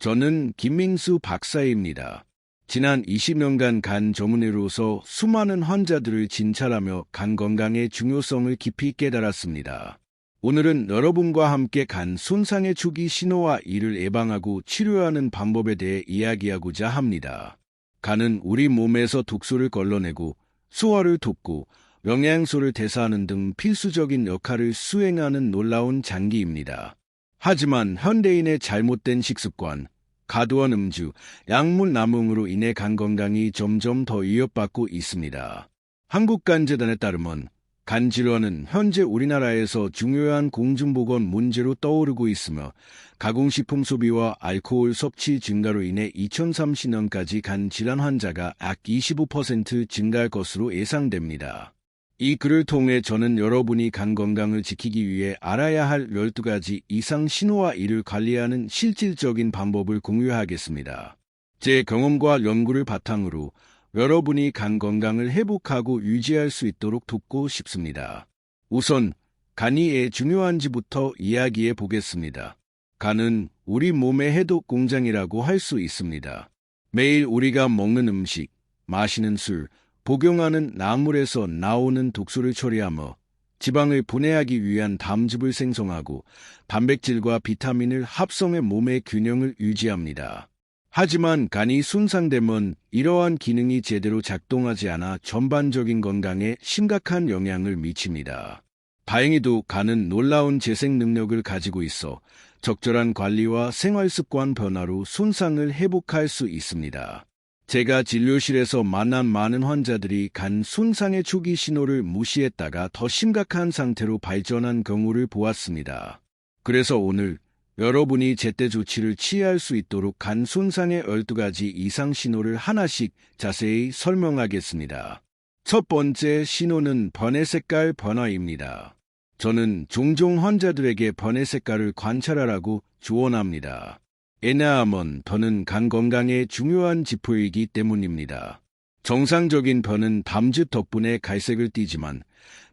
저는 김민수 박사입니다. 지난 20년간 간 전문의로서 수많은 환자들을 진찰하며 간 건강의 중요성을 깊이 깨달았습니다. 오늘은 여러분과 함께 간 손상의 초기 신호와 이를 예방하고 치료하는 방법에 대해 이야기하고자 합니다. 간은 우리 몸에서 독소를 걸러내고 소화를 돕고 영양소를 대사하는 등 필수적인 역할을 수행하는 놀라운 장기입니다. 하지만 현대인의 잘못된 식습관, 과도한 음주, 약물 남용으로 인해 간 건강이 점점 더 위협받고 있습니다. 한국간재단에 따르면 간 질환은 현재 우리나라에서 중요한 공중보건 문제로 떠오르고 있으며 가공식품 소비와 알코올 섭취 증가로 인해 2030년까지 간 질환 환자가 약 25% 증가할 것으로 예상됩니다. 이 글을 통해 저는 여러분이 간 건강을 지키기 위해 알아야 할 12가지 이상 신호와 이를 관리하는 실질적인 방법을 공유하겠습니다. 제 경험과 연구를 바탕으로 여러분이 간 건강을 회복하고 유지할 수 있도록 돕고 싶습니다. 우선 간이 왜 중요한지부터 이야기해 보겠습니다. 간은 우리 몸의 해독 공장이라고 할 수 있습니다. 매일 우리가 먹는 음식, 마시는 술, 복용하는 약물에서 나오는 독소를 처리하며 지방을 분해하기 위한 담즙을 생성하고 단백질과 비타민을 합성해 몸의 균형을 유지합니다. 하지만 간이 손상되면 이러한 기능이 제대로 작동하지 않아 전반적인 건강에 심각한 영향을 미칩니다. 다행히도 간은 놀라운 재생 능력을 가지고 있어 적절한 관리와 생활습관 변화로 손상을 회복할 수 있습니다. 제가 진료실에서 만난 많은 환자들이 간 손상의 초기 신호를 무시했다가 더 심각한 상태로 발전한 경우를 보았습니다. 그래서 오늘 여러분이 제때 조치를 취할 수 있도록 간 손상의 12가지 이상 신호를 하나씩 자세히 설명하겠습니다. 첫 번째 신호는 변의 색깔 변화입니다. 저는 종종 환자들에게 변의 색깔을 관찰하라고 조언합니다. 왜냐하면 변은 간 건강에 중요한 지표이기 때문입니다. 정상적인 변은 담즙 덕분에 갈색을 띠지만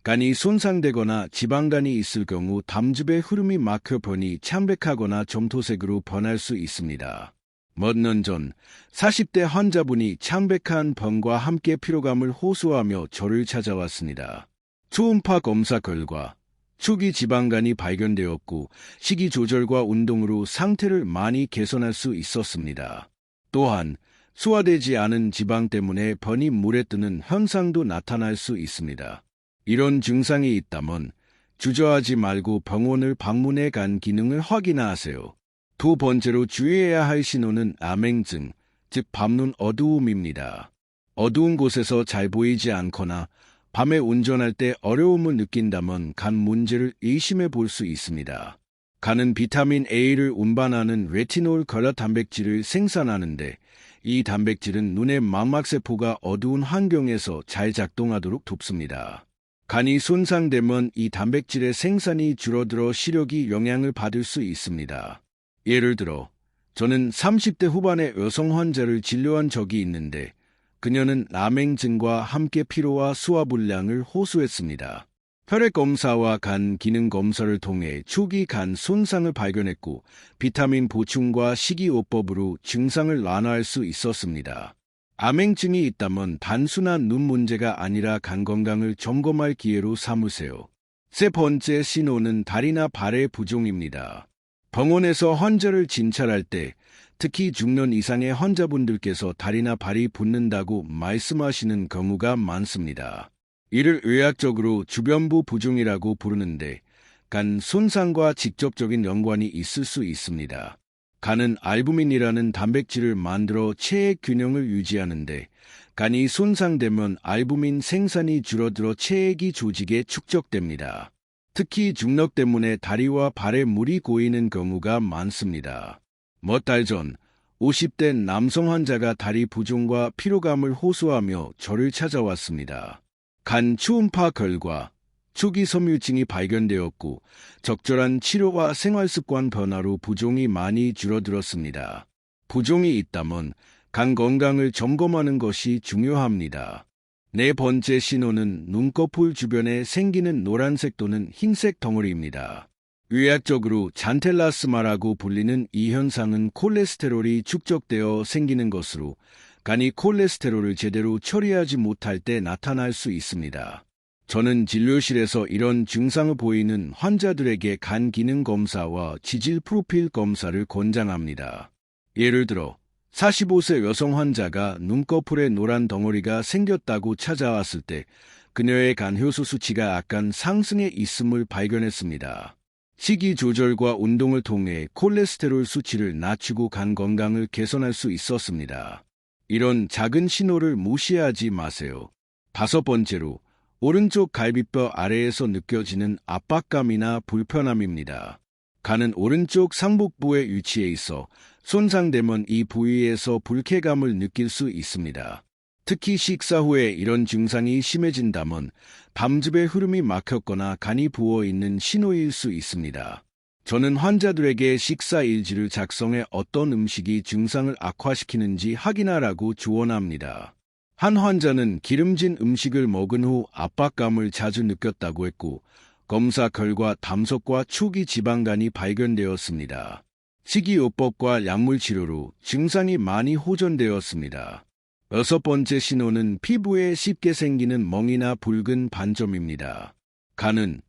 간이 손상되거나 지방간이 있을 경우 담즙의 흐름이 막혀 변이 창백하거나 점토색으로 변할 수 있습니다. 몇 년 전 40대 환자분이 창백한 변과 함께 피로감을 호소하며 저를 찾아왔습니다. 초음파 검사 결과 초기 지방간이 발견되었고 식이 조절과 운동으로 상태를 많이 개선할 수 있었습니다. 또한 소화되지 않은 지방 때문에 변이 물에 뜨는 현상도 나타날 수 있습니다. 이런 증상이 있다면 주저하지 말고 병원을 방문해 간 기능을 확인하세요. 두 번째로 주의해야 할 신호는 암행증, 즉 밤눈 어두움입니다. 어두운 곳에서 잘 보이지 않거나 밤에 운전할 때 어려움을 느낀다면 간 문제를 의심해 볼 수 있습니다. 간은 비타민 A를 운반하는 레티놀 결합 단백질을 생산하는데 이 단백질은 눈의 망막세포가 어두운 환경에서 잘 작동하도록 돕습니다. 간이 손상되면 이 단백질의 생산이 줄어들어 시력이 영향을 받을 수 있습니다. 예를 들어 저는 30대 후반의 여성 환자를 진료한 적이 있는데 그녀는 암행증과 함께 피로와 소화불량을 호소했습니다. 혈액검사와 간 기능 검사를 통해 초기 간 손상을 발견했고 비타민 보충과 식이요법으로 증상을 완화할 수 있었습니다. 암행증이 있다면 단순한 눈 문제가 아니라 간 건강을 점검할 기회로 삼으세요. 세 번째 신호는 다리나 발의 부종입니다. 병원에서 환자를 진찰할 때 특히 중년 이상의 환자분들께서 다리나 발이 붓는다고 말씀하시는 경우가 많습니다. 이를 의학적으로 주변부 부종이라고 부르는데 간 손상과 직접적인 연관이 있을 수 있습니다. 간은 알부민이라는 단백질을 만들어 체액 균형을 유지하는데 간이 손상되면 알부민 생산이 줄어들어 체액이 조직에 축적됩니다. 특히 중력 때문에 다리와 발에 물이 고이는 경우가 많습니다. 몇 달 전 50대 남성 환자가 다리 부종과 피로감을 호소하며 저를 찾아왔습니다. 간 초음파 결과 초기 섬유증이 발견되었고 적절한 치료와 생활습관 변화로 부종이 많이 줄어들었습니다. 부종이 있다면 간 건강을 점검하는 것이 중요합니다. 네 번째 신호는 눈꺼풀 주변에 생기는 노란색 또는 흰색 덩어리입니다. 의학적으로 잔텔라스마라고 불리는 이 현상은 콜레스테롤이 축적되어 생기는 것으로 간이 콜레스테롤을 제대로 처리하지 못할 때 나타날 수 있습니다. 저는 진료실에서 이런 증상을 보이는 환자들에게 간 기능 검사와 지질 프로필 검사를 권장합니다. 예를 들어 45세 여성 환자가 눈꺼풀에 노란 덩어리가 생겼다고 찾아왔을 때 그녀의 간 효소 수치가 약간 상승해 있음을 발견했습니다. 식이 조절과 운동을 통해 콜레스테롤 수치를 낮추고 간 건강을 개선할 수 있었습니다. 이런 작은 신호를 무시하지 마세요. 5번째로, 오른쪽 갈비뼈 아래에서 느껴지는 압박감이나 불편함입니다. 간은 오른쪽 상복부에 위치해 있어 손상되면 이 부위에서 불쾌감을 느낄 수 있습니다. 특히 식사 후에 이런 증상이 심해진다면 담즙의 흐름이 막혔거나 간이 부어있는 신호일 수 있습니다. 저는 환자들에게 식사 일지를 작성해 어떤 음식이 증상을 악화시키는지 확인하라고 조언합니다. 한 환자는 기름진 음식을 먹은 후 압박감을 자주 느꼈다고 했고 검사 결과 담석과 초기 지방간이 발견되었습니다. 식이요법과 약물치료로 증상이 많이 호전되었습니다. 6번째 신호는 피부에 쉽게 생기는 멍이나 붉은 반점입니다. 간은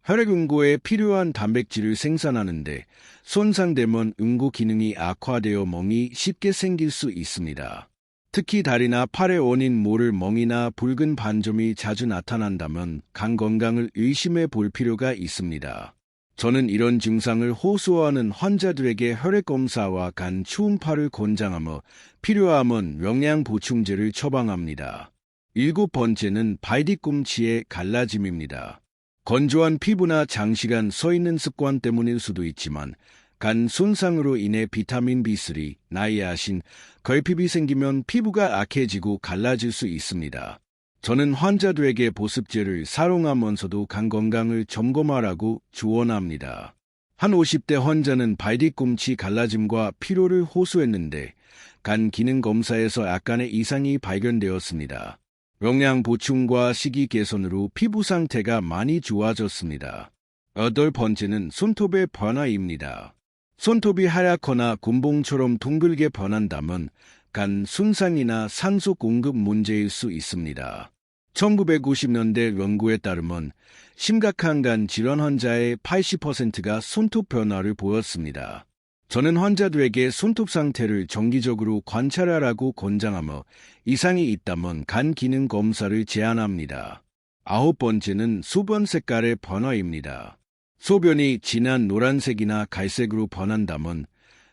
혈액응고에 필요한 단백질을 생산하는데 손상되면 응고 기능이 악화되어 멍이 쉽게 생길 수 있습니다. 특히 다리나 팔의 원인 모를 멍이나 붉은 반점이 자주 나타난다면 간 건강을 의심해 볼 필요가 있습니다. 저는 이런 증상을 호소하는 환자들에게 혈액검사와 간 초음파를 권장하며 필요하면 영양보충제를 처방합니다. 7번째는 발뒤꿈치의 갈라짐입니다. 건조한 피부나 장시간 서 있는 습관 때문일 수도 있지만 간 손상으로 인해 비타민 B3, 나이아신, 결핍이 생기면 피부가 악해지고 갈라질 수 있습니다. 저는 환자들에게 보습제를 사용하면서도 간 건강을 점검하라고 조언합니다. 한 50대 환자는 발뒤꿈치 갈라짐과 피로를 호소했는데 간 기능 검사에서 약간의 이상이 발견되었습니다. 영양 보충과 식이 개선으로 피부 상태가 많이 좋아졌습니다. 8번째는 손톱의 변화입니다. 손톱이 하얗거나 곤봉처럼 둥글게 변한다면 간 손상이나 산소 공급 문제일 수 있습니다. 1990년대 연구에 따르면 심각한 간 질환 환자의 80%가 손톱 변화를 보였습니다. 저는 환자들에게 손톱 상태를 정기적으로 관찰하라고 권장하며 이상이 있다면 간 기능 검사를 제안합니다. 9번째는 소변 색깔의 변화입니다. 소변이 진한 노란색이나 갈색으로 변한다면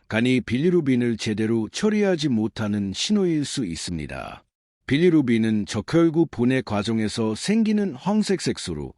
간이 빌리루빈을 제대로 처리하지 못하는 신호일 수 있습니다. 빌리루빈은 적혈구 분해 과정에서 생기는 황색 색소로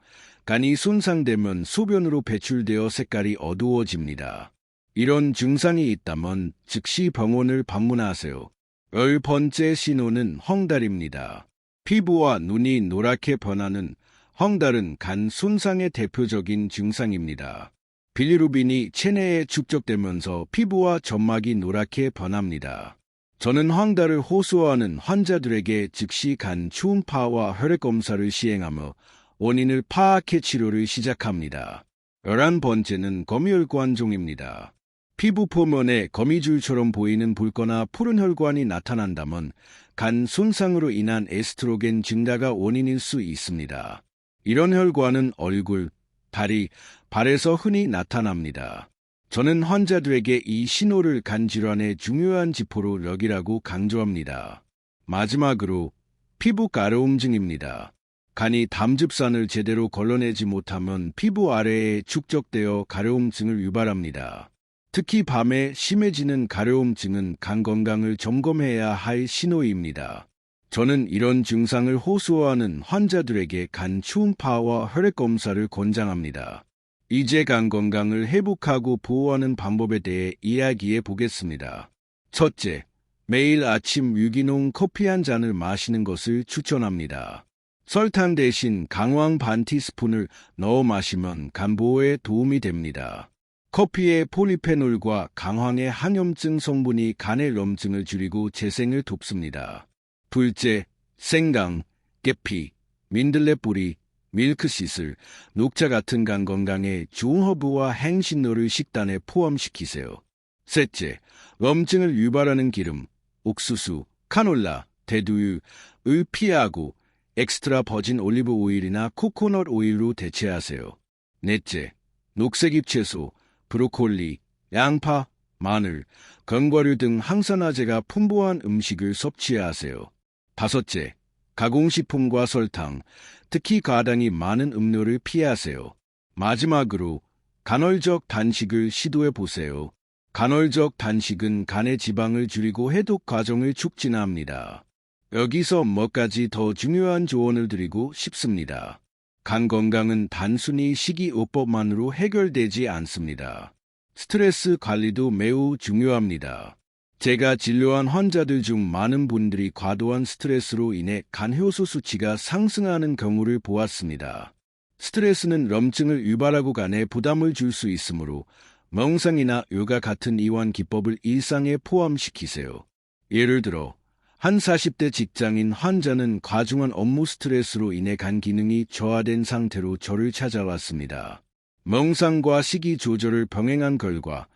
간이 손상되면 소변으로 배출되어 색깔이 어두워집니다. 이런 증상이 있다면 즉시 병원을 방문하세요. 10번째 신호는 황달입니다. 피부와 눈이 노랗게 변하는 황달은 간 손상의 대표적인 증상입니다. 빌리루빈이 체내에 축적되면서 피부와 점막이 노랗게 변합니다. 저는 황달을 호소하는 환자들에게 즉시 간 초음파와 혈액검사를 시행하며 원인을 파악해 치료를 시작합니다. 11번째는 거미혈관종입니다. 피부 표면에 거미줄처럼 보이는 붉거나 푸른 혈관이 나타난다면 간 손상으로 인한 에스트로겐 증가가 원인일 수 있습니다. 이런 혈관은 얼굴, 다리, 발에서 흔히 나타납니다. 저는 환자들에게 이 신호를 간 질환의 중요한 지표로 여기라고 강조합니다. 마지막으로 피부 가려움증입니다. 간이 담즙산을 제대로 걸러내지 못하면 피부 아래에 축적되어 가려움증을 유발합니다. 특히 밤에 심해지는 가려움증은 간 건강을 점검해야 할 신호입니다. 저는 이런 증상을 호소하는 환자들에게 간 초음파와 혈액검사를 권장합니다. 이제 간 건강을 회복하고 보호하는 방법에 대해 이야기해 보겠습니다. 첫째, 매일 아침 유기농 커피 한 잔을 마시는 것을 추천합니다. 설탕 대신 강황 반 티스푼을 넣어 마시면 간 보호에 도움이 됩니다. 커피의 폴리페놀과 강황의 항염증 성분이 간의 염증을 줄이고 재생을 돕습니다. 둘째, 생강, 계피, 민들레 뿌리, 밀크시슬, 녹차 같은 간 건강에 좋은 허브와 행신료를 식단에 포함시키세요. 셋째, 염증을 유발하는 기름, 옥수수, 카놀라, 대두유를 피하고 엑스트라 버진 올리브 오일이나 코코넛 오일로 대체하세요. 넷째, 녹색잎 채소, 브로콜리, 양파, 마늘, 견과류 등 항산화제가 풍부한 음식을 섭취하세요. 다섯째, 가공식품과 설탕, 특히 가당이 많은 음료를 피하세요. 마지막으로 간헐적 단식을 시도해 보세요. 간헐적 단식은 간의 지방을 줄이고 해독 과정을 촉진합니다. 여기서 몇 가지 더 중요한 조언을 드리고 싶습니다. 간 건강은 단순히 식이요법만으로 해결되지 않습니다. 스트레스 관리도 매우 중요합니다. 제가 진료한 환자들 중 많은 분들이 과도한 스트레스로 인해 간 효소 수치가 상승하는 경우를 보았습니다. 스트레스는 염증을 유발하고 간에 부담을 줄 수 있으므로 명상이나 요가 같은 이완 기법을 일상에 포함시키세요. 예를 들어 한 40대 직장인 환자는 과중한 업무 스트레스로 인해 간 기능이 저하된 상태로 저를 찾아왔습니다. 명상과 식이 조절을 병행한 결과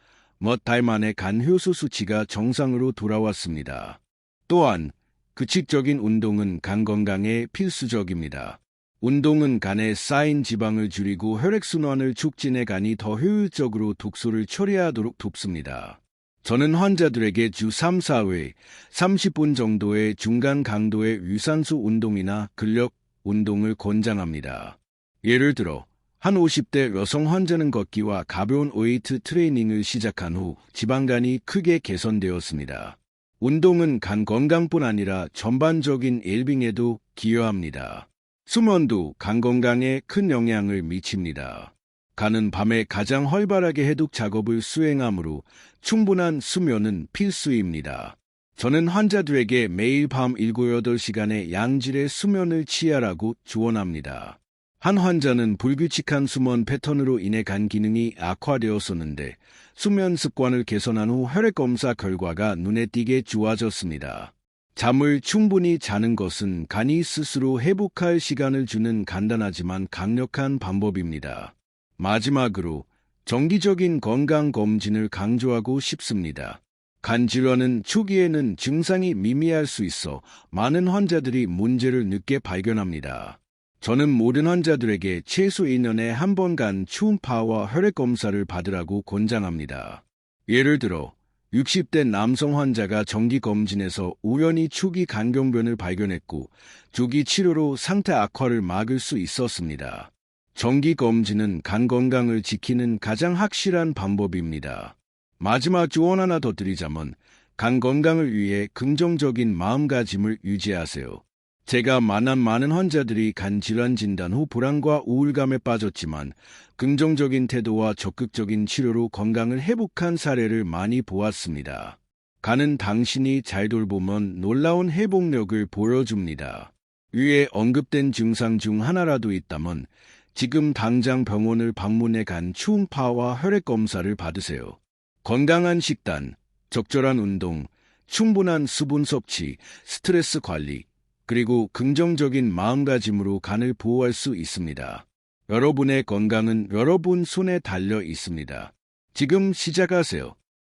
몇 달 만에 간 효소 수치가 정상으로 돌아왔습니다. 또한 규칙적인 운동은 간 건강에 필수적입니다. 운동은 간에 쌓인 지방을 줄이고 혈액순환을 촉진해 간이 더 효율적으로 독소를 처리하도록 돕습니다. 저는 환자들에게 주 3, 4회 30분 정도의 중간 강도의 유산소 운동이나 근력 운동을 권장합니다. 예를 들어 한 50대 여성 환자는 걷기와 가벼운 웨이트 트레이닝을 시작한 후 지방간이 크게 개선되었습니다. 운동은 간 건강뿐 아니라 전반적인 웰빙에도 기여합니다. 수면도 간 건강에 큰 영향을 미칩니다. 간은 밤에 가장 활발하게 해독 작업을 수행하므로 충분한 수면은 필수입니다. 저는 환자들에게 매일 밤 7, 8시간의 양질의 수면을 취하라고 조언합니다. 한 환자는 불규칙한 수면 패턴으로 인해 간 기능이 악화되었었는데 수면 습관을 개선한 후 혈액 검사 결과가 눈에 띄게 좋아졌습니다. 잠을 충분히 자는 것은 간이 스스로 회복할 시간을 주는 간단하지만 강력한 방법입니다. 마지막으로 정기적인 건강검진을 강조하고 싶습니다. 간 질환은 초기에는 증상이 미미할 수 있어 많은 환자들이 문제를 늦게 발견합니다. 저는 모든 환자들에게 최소 2년에 한 번 간 초음파와 혈액 검사를 받으라고 권장합니다. 예를 들어 60대 남성 환자가 정기검진에서 우연히 초기 간경변을 발견했고 조기 치료로 상태 악화를 막을 수 있었습니다. 정기검진은 간 건강을 지키는 가장 확실한 방법입니다. 마지막 조언 하나 더 드리자면 간 건강을 위해 긍정적인 마음가짐을 유지하세요. 제가 만난 많은 환자들이 간 질환 진단 후 불안과 우울감에 빠졌지만 긍정적인 태도와 적극적인 치료로 건강을 회복한 사례를 많이 보았습니다. 간은 당신이 잘 돌보면 놀라운 회복력을 보여줍니다. 위에 언급된 증상 중 하나라도 있다면 지금 당장 병원을 방문해 간 초음파와 혈액 검사를 받으세요. 건강한 식단, 적절한 운동, 충분한 수분 섭취, 스트레스 관리, 그리고 긍정적인 마음가짐으로 간을 보호할 수 있습니다. 여러분의 건강은 여러분 손에 달려 있습니다. 지금 시작하세요.